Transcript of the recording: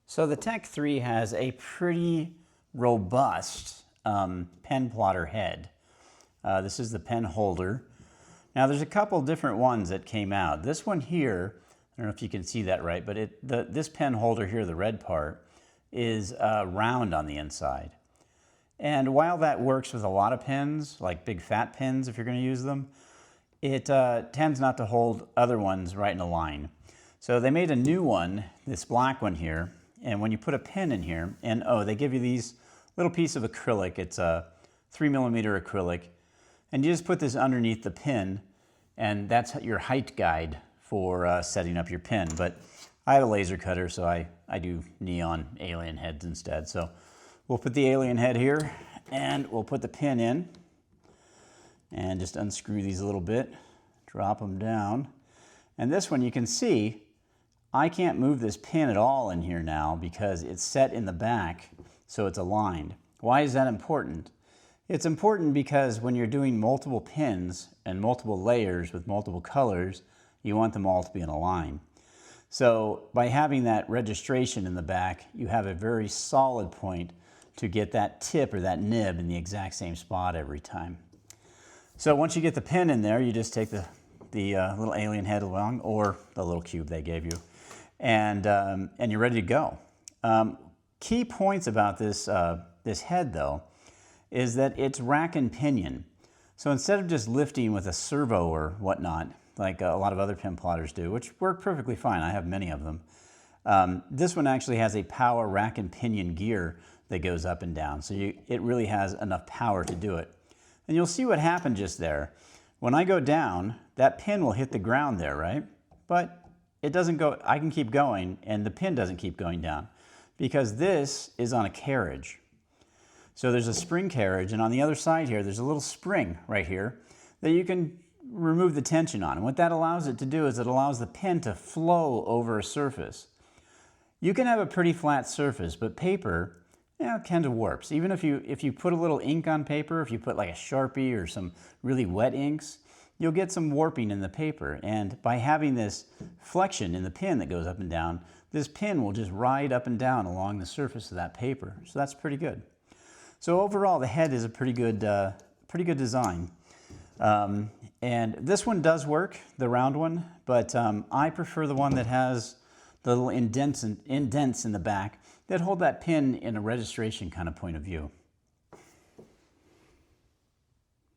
So the Tech 3 has a pretty robust pen plotter head. This is the pen holder. Now there's a couple different ones that came out. This one here, I don't know if you can see that right, but this pen holder here, the red part, is round on the inside. And while that works with a lot of pens, like big fat pens if you're going to use them, it tends not to hold other ones right in a line. So they made a new one, this black one here, and when you put a pen in here, and they give you these little piece of acrylic. It's a 3mm acrylic, and you just put this underneath the pin, and that's your height guide for setting up your pin. But I have a laser cutter, so I do neon alien heads instead. So we'll put the alien head here, and we'll put the pin in, and just unscrew these a little bit, drop them down. And this one you can see, I can't move this pin at all in here now because it's set in the back so it's aligned. Why is that important? It's important because when you're doing multiple pins and multiple layers with multiple colors, you want them all to be in a line. So by having that registration in the back, you have a very solid point to get that tip or that nib in the exact same spot every time. So once you get the pin in there, you just take the little alien head along, or the little cube they gave you, and you're ready to go. Key points about this head though is that it's rack and pinion. So instead of just lifting with a servo or whatnot, like a lot of other pen plotters do, which work perfectly fine, I have many of them, this one actually has a power rack and pinion gear that goes up and down. So it really has enough power to do it. And you'll see what happened just there. When I go down, that pin will hit the ground there, right? But it doesn't go, I can keep going, and the pin doesn't keep going down because this is on a carriage. So there's a spring carriage, and on the other side here, there's a little spring right here that you can remove the tension on. And what that allows it to do is it allows the pen to flow over a surface. You can have a pretty flat surface, but paper, kind of warps. Even if you put a little ink on paper, if you put like a Sharpie or some really wet inks, you'll get some warping in the paper. And by having this flexion in the pin that goes up and down, this pin will just ride up and down along the surface of that paper. So that's pretty good. So overall, the head is a pretty good design. And this one does work, the round one, but I prefer the one that has the little indents in the back that hold that pin in a registration kind of point of view.